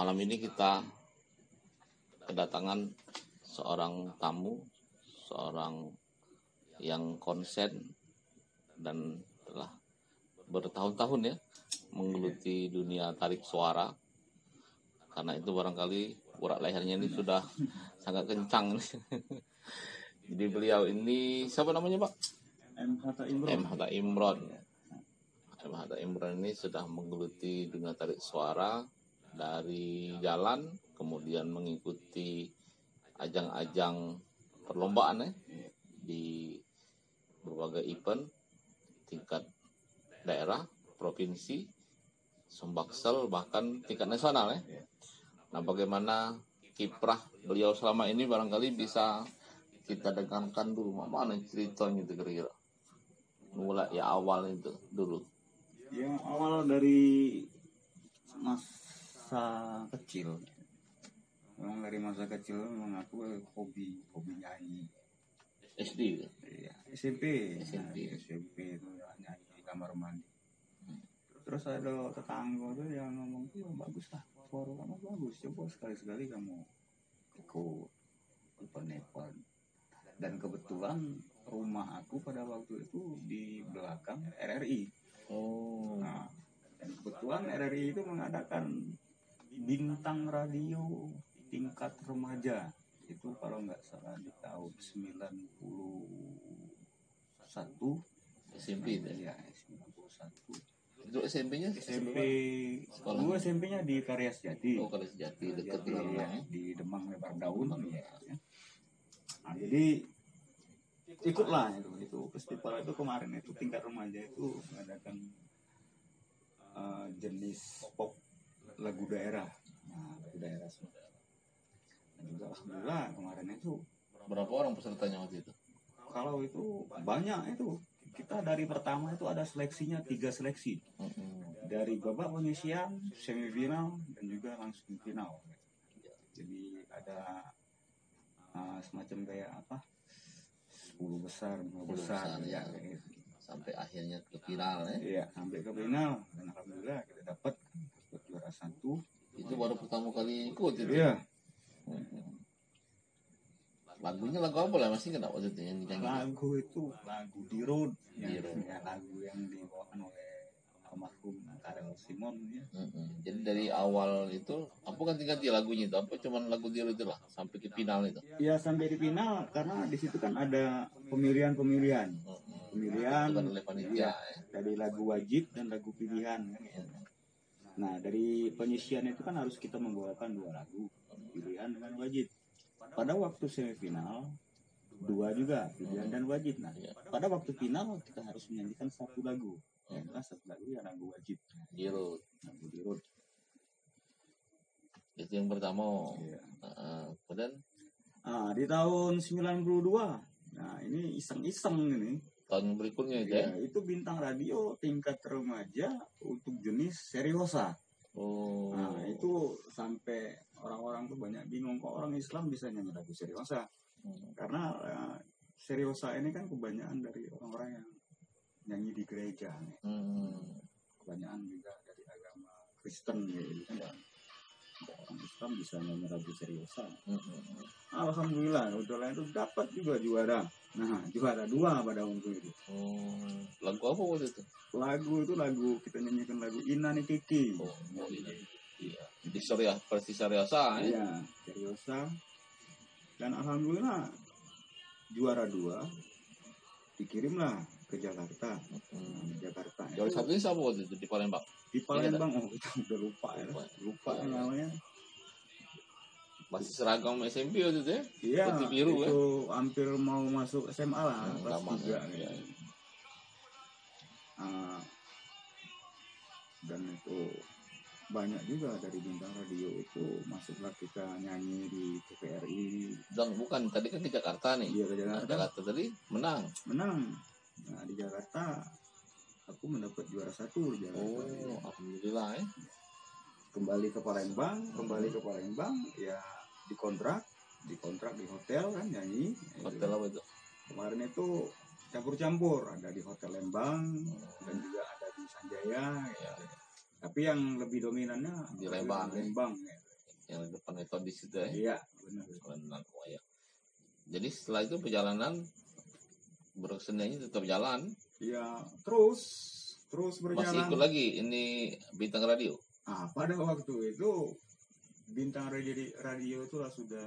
Malam ini kita kedatangan seorang tamu, seorang yang konsen dan telah bertahun-tahun ya menggeluti dunia tarik suara. Karena itu barangkali urat lehernya ini sudah sangat kencang. Jadi beliau ini siapa namanya Pak? M. Hatta Imron. M. Hatta Imron ini sudah menggeluti dunia tarik suara dari jalan, kemudian mengikuti ajang-ajang perlombaan di berbagai event tingkat daerah, provinsi, Sumbaksel, bahkan tingkat nasional . Nah, bagaimana kiprah beliau selama ini barangkali bisa kita dengarkan dulu. Mana ceritanya itu kira-kira? Mulai ya awal itu dulu. Ya, awal dari masa kecil. Memang dari masa kecil memang aku hobi nyanyi. SD gitu? Iya, SMP. Nah, SMP itu nyanyi di kamar mandi. Terus ada tetangga tuh yang ngomong, bagus lah, suara kamu bagus, coba sekali-sekali kamu ikut event-event. Dan kebetulan rumah aku pada waktu itu di belakang RRI. Nah, dan kebetulan RRI itu mengadakan bintang radio tingkat remaja. Itu kalau nggak salah di tahun 91. SMP ya 91. Itu SMP-nya? Dulu SMP-nya di Karya Sejati. Oh, Karya Sejati, dekat dengan rumah. Di Demang Lebar Daun. Nah, jadi ikutlah itu festival itu kemarin itu tingkat remaja itu mengadakan jenis pop lagu daerah. Nah, lagu daerah semua. Dan juga alhamdulillah kemarin itu Berapa orang pesertanya waktu itu? kalau itu banyak itu. Kita dari pertama itu ada seleksinya 3 seleksi. Dari babak penyisian, semifinal, dan juga langsung final. Jadi ada semacam kayak 10 besar, 5 besar ya. Sampai akhirnya ke final ya. Iya, sampai ke final. Dan alhamdulillah kita dapat juara 1. Itu baru pertama kali ikut itu. Iya. Lagunya lagu apa lah masih kena waktu itu yang dinyanyi? Lagu itu lagu Dirut. Lagu yang dibawakan oleh almarhum Karel Simon ya. Jadi dari awal itu apa ganti-ganti lagunya itu? Apa cuman lagu Dirut itu lah sampai ke final itu? Iya, sampai di final karena di situ kan ada pemilihan pemilihan oleh panitia dari lagu wajib dan lagu pilihan. Nah, dari penyisian itu kan harus kita membawakan 2 lagu, pilihan dengan wajib. Pada waktu semifinal 2 juga, pilihan dan wajib. Nah, pada waktu final kita harus menyanyikan 1 lagu. Satu lagu ya lagu wajib. Lagu Dirut. Itu yang pertama. Iya. Kemudian di tahun 92. Nah, ini iseng-iseng ini. Tahun berikutnya itu ya? Itu bintang radio tingkat remaja untuk jenis seriosa. Nah, itu sampai orang-orang tuh banyak bingung kok orang Islam bisa nyanyi lagu seriosa. Karena seriosa ini kan kebanyakan dari orang-orang yang nyanyi di gereja. Kebanyakan juga dari agama Kristen gitu kan. Orang Islam bisa nyanyi lagu seriosa. Alhamdulillah, kebetulan itu dapat juga juara. Nah, juara 2 pada waktu itu. Lagu apa waktu itu? Lagu kita nyanyikan lagu Inani Kiki. Iya. Di versi seriosa ya? Iya, seriosa. Dan alhamdulillah juara 2 dikirimlah ke Jakarta. Jakarta. Juara 1 ini siapa waktu itu di Palembang? Di Palembang, kita udah lupa namanya. Masih seragam SMP waktu itu ya? Iya, putih biru itu hampir mau masuk SMA lah, kelas 3 ya. Dan itu banyak juga dari bintang radio itu masuklah kita nyanyi di TVRI. Dan bukan tadi kan ke Jakarta nih. Iya, ke Jakarta. Jakarta tadi menang. Nah, di Jakarta aku mendapat juara 1 di Jakarta. Alhamdulillah ya. Kembali ke Palembang ya, dikontrak di hotel kan nyanyi. Hotel apa itu? Kemarin itu campur-campur, ada di Hotel Lembang dan juga ada di Sanjaya. Tapi yang lebih dominannya di Lembang. Ya. yang di depan Metodis itu ya. Iya, benar. Oh, ya. Jadi setelah itu perjalanan berkeseniannya tetap jalan. Iya, terus berjalan. Masih ikut lagi ini Bintang Radio. Pada waktu itu Bintang Radio itu sudah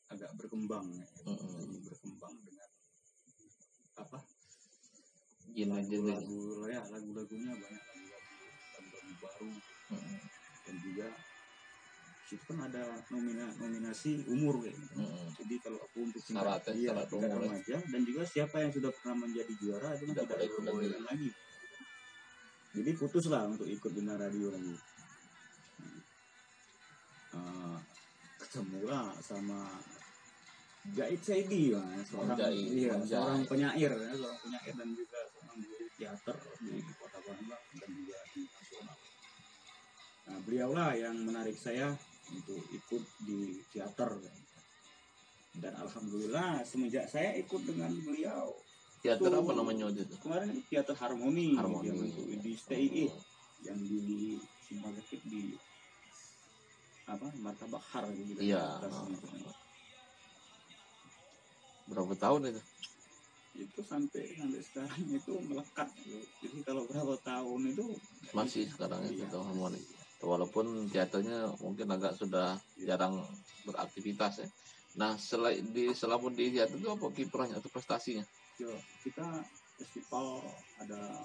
agak berkembang ya. Jadi berkembang dengan apa? Lagu-lagunya banyak lagu-lagu baru. Dan juga itu kan ada nominasi umur kayak gitu. Jadi kalau aku untuk tingkat remaja dan juga siapa yang sudah pernah menjadi juara itu kan tidak diperbolehkan lagi. Jadi putuslah untuk ikut Bintang Radio lagi. Ketemulah sama Jait Saidi, seorang penyair dan juga seorang guru teater di Kota Palembang dan juga di nasional. Nah, beliaulah yang menarik saya untuk ikut di teater. Dan alhamdulillah semenjak saya ikut dengan beliau. Teater apa namanya waktu itu? Kemarin teater Harmoni. Di STII yang di Simpang Lekit di Martabak Har gitu. Iya. Berapa tahun itu? Itu sampai sekarang itu melekat. Jadi kalau berapa tahun itu masih sekarang itu Harmoni. Walaupun teaternya mungkin agak sudah jarang beraktivitas ya. Nah, selama di teater itu apa kiprahnya atau prestasinya? Kita festival ada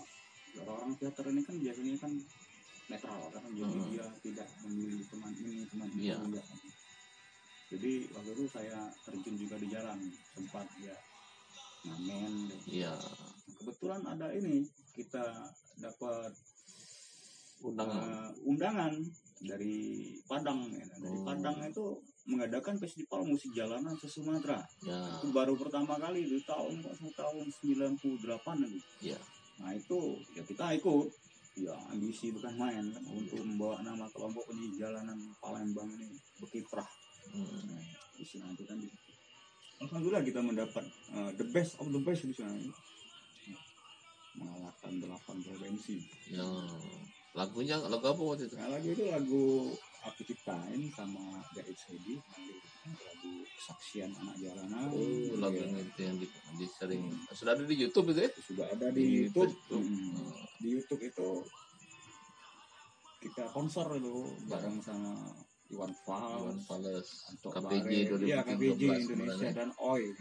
orang teater ini kan biasanya kan netral kan, jadi dia tidak memilih teman ini teman itu. Jadi waktu itu saya terjun juga di jalan, sempat ngamen. Kebetulan ada ini kita dapat undangan dari Padang. Dari Padang itu mengadakan festival musik jalanan se-Sumatera. Itu baru pertama kali di tahun 98 itu. Nah itu kita ikut. Ambisi bukan main kan, untuk membawa nama kelompok penyanyi jalanan Palembang ini berkiprah. Di sana itu kan alhamdulillah kita mendapat the best of the best di sana. Mengalahkan 8 provinsi. Lagu apa waktu itu? Lagu itu lagu aku ciptain sama Jait Saidi, lagu Kesaksian Anak Jalanan. Lagu itu yang sering sudah ada di YouTube itu ya? Sudah ada di YouTube. Di YouTube itu kita konser itu bareng sama Iwan Fals, KPJ 2013 Indonesia dan OI.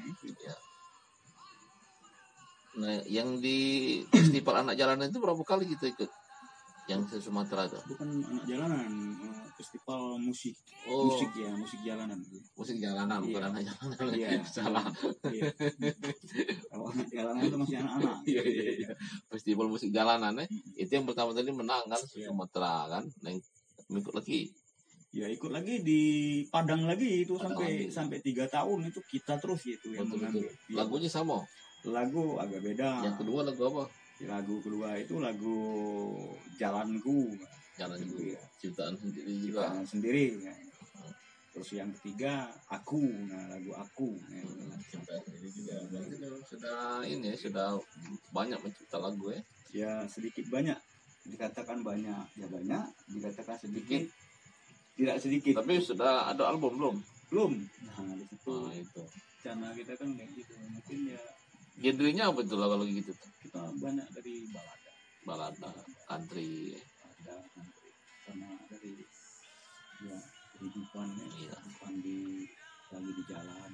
Nah, yang di festival anak jalanan itu berapa kali kita ikut? Yang se-Sumatera itu? Bukan anak jalanan, festival musik. Musik jalanan. Musik jalanan, bukan anak jalanan. Salah. Kalau anak jalanan itu masih anak-anak. Iya. Festival musik jalanan itu yang pertama tadi menang kan se-Sumatera kan. Nah, ikut lagi. Ikut lagi di Padang lagi itu sampai 3 tahun itu kita terus itu yang mengambil. Lagunya sama? Lagu agak beda. Yang kedua lagu apa? Lagu kedua itu lagu Jalanku. Ciptaan sendiri. Terus yang ketiga Aku. Lagu Aku. Ciptaan sendiri juga. Sudah banyak mencipta lagu ya. Ya sedikit banyak. Dikatakan banyak ya banyak. Dikatakan sedikit tidak sedikit. Tapi sudah ada album belum? Belum. Nah di situ. Itu. Karena kita kan kayak gitu. Mungkin genrenya apa itu lah kalau gitu? Kita banyak dari balada, country, sama dari kehidupan lagi di jalan.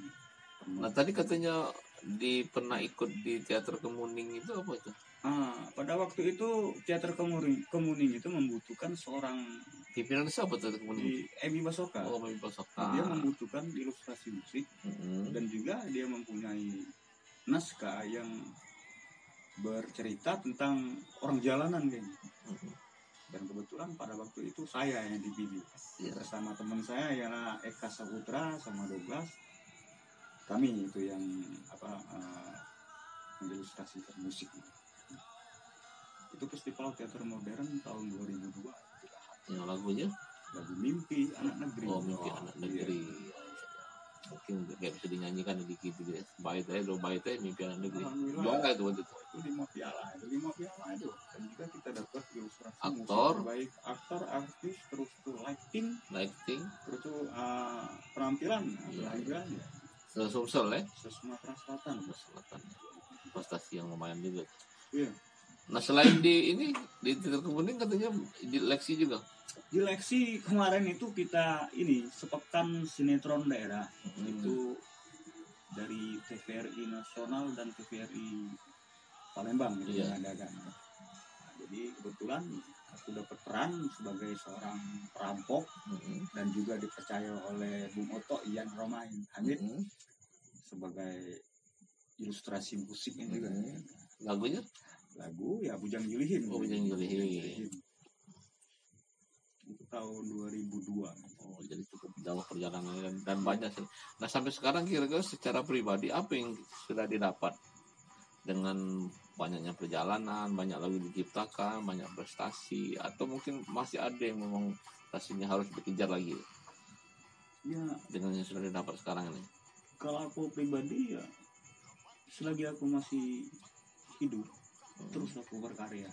Nah tadi katanya pernah ikut di teater Kemuning itu apa itu? Pada waktu itu teater Kemuning itu membutuhkan seorang pimpinan siapa teater Kemuning? Emi Basoka. Emi Basoka. Dia membutuhkan ilustrasi musik dan juga dia mempunyai naskah yang bercerita tentang orang jalanan kayak gitu. Dan kebetulan pada waktu itu saya yang dipilih bersama teman saya ialah Eka Saputra sama Douglas. Kami itu yang mengilustrasikan musik. Itu festival teater modern tahun 2002. Yang lagunya? Lagu Mimpi Anak Negeri. Mimpi Anak Negeri. mungkin kayak bisa dinyanyikan dikit gitu ya. Bait aja, 2 bait aja mimpi anak negeri. Juara itu waktu itu. Itu 5 piala itu. Dan juga kita dapat ilustrasi Aktor, musik terbaik, aktor, artis, terus tuh lighting, terus tuh penampilan ya. Sumsel ya. Sumatera Selatan. Prestasi yang lumayan juga. Iya. Nah selain di Titik Kemuning katanya di Leksi juga. Di Leksi kemarin itu kita sepekan sinetron daerah. Itu dari TVRI Nasional dan TVRI Palembang gitu mengadakan. Nah, jadi kebetulan aku dapat peran sebagai seorang perampok dan juga dipercaya oleh Bung Oto Ian Romain Hamid sebagai ilustrasi musiknya juga. Lagunya? Lagu ya Bujang Julihin. Oh, Bujang Julihin. Itu tahun 2002. Oh, jadi cukup jauh perjalanannya dan banyak sih. Nah, sampai sekarang kira-kira secara pribadi apa yang sudah didapat dengan banyaknya perjalanan, banyak lagu diciptakan, banyak prestasi, atau mungkin masih ada yang memang rasanya harus dikejar lagi? Ya, dengan yang sudah didapat sekarang ini. Kalau aku pribadi ya selagi aku masih hidup terus aku berkarya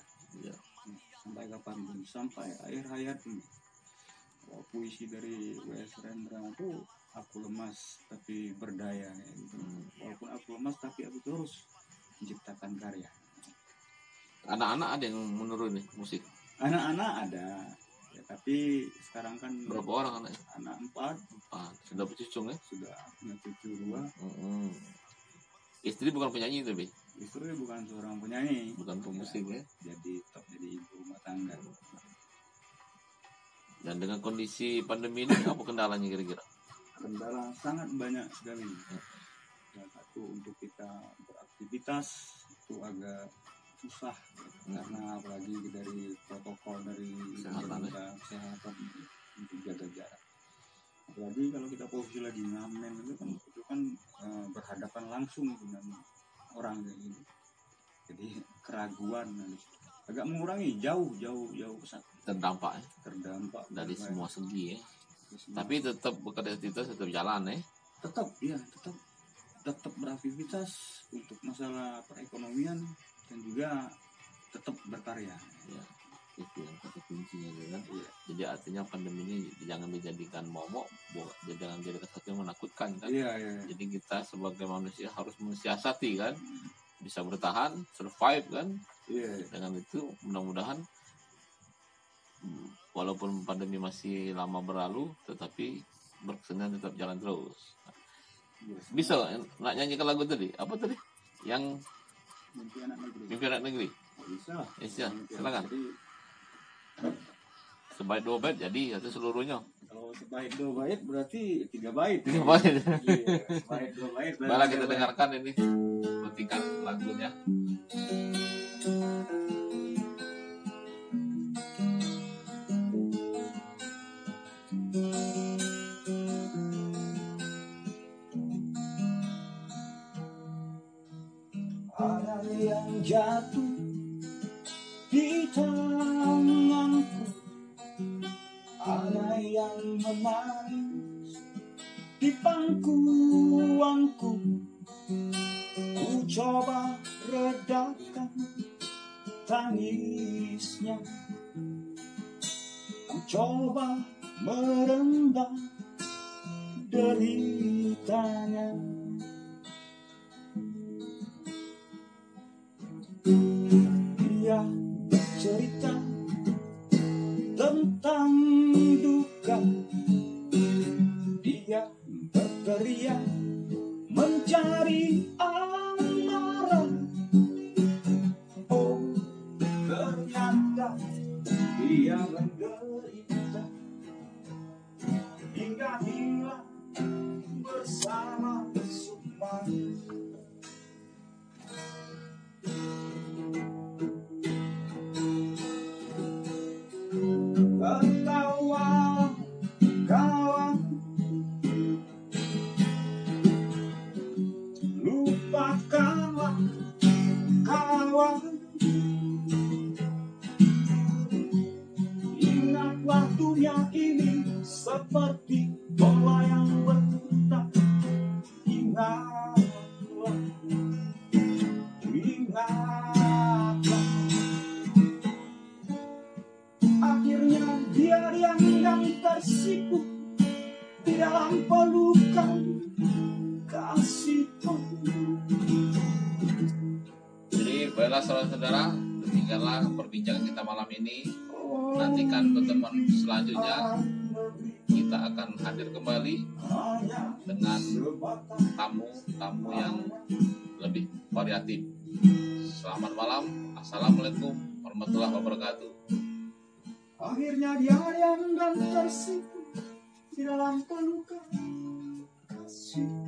sampai kapanpun, sampai akhir hayat ini. Puisi dari W.S. Rendra itu aku lemas tapi berdaya gitu. Walaupun aku lemas tapi aku terus menciptakan karya. Anak-anak ada yang menurun nih musik? Anak-anak ada ya, tapi sekarang kan berapa orang anaknya? Anak 4. Sudah bercucung ya? Sudah punya cucu 2. Istri bukan penyanyi tapi? Istri bukan seorang penyanyi, bukan pemusik ya. Jadi ibu rumah tangga. Dan dengan kondisi pandemi ini apa kendalanya kira-kira? Kendala sangat banyak sekali. Yang satu untuk kita beraktivitas itu agak susah karena apalagi dari protokol dari kesehatan untuk jaga jarak. Apalagi kalau kita posisi lagi ngamen itu kan berhadapan langsung dengan orang kayak gitu. Jadi keraguan agak mengurangi jauh terdampak dari semua segi ya. Tapi tetap beraktivitas tetap jalan ya. Tetap beraktivitas untuk masalah perekonomian dan juga tetap berkarya. Ya, itu yang kata kuncinya kan. Ya. Jadi artinya pandemi ini jangan dijadikan momok, jangan dijadikan sesuatu yang menakutkan kan. Iya. Jadi kita sebagai manusia harus mensiasati kan, bisa bertahan, survive kan. Iya. Dengan itu mudah-mudahan walaupun pandemi masih lama berlalu, tetapi berkesenian tetap jalan terus. Bisa nak nyanyikan lagu tadi? Apa tadi? Yang Mimpi Anak Negeri. Bisa. Silakan. Sebaik 2 bait jadi atau seluruhnya? Kalau sebaik 2 bait berarti 3 bait. 3 bait. Iya, sebaik 2 bait. Baiklah kita dengarkan ini petikan lagunya. Ada yang jatuh di tanganku, ada yang menangis di pangkuanku. Ku coba redakan tangisnya, ku coba meredam deritanya. Dia cerita tentang duka, dia berteriak mencari amarah. Oh, ternyata dia menderita hingga hilang bersama Sukma. Tertawa kawan, lupakanlah kawan, ingatlah dunia ini seperti bola yang berputar, saudara-saudara, demikianlah perbincangan kita malam ini. Nantikan pertemuan selanjutnya, kita akan hadir kembali dengan tamu-tamu yang lebih variatif. Selamat malam. Assalamualaikum warahmatullahi wabarakatuh. Akhirnya dia yang dan tersipu di dalam pelukan kasih.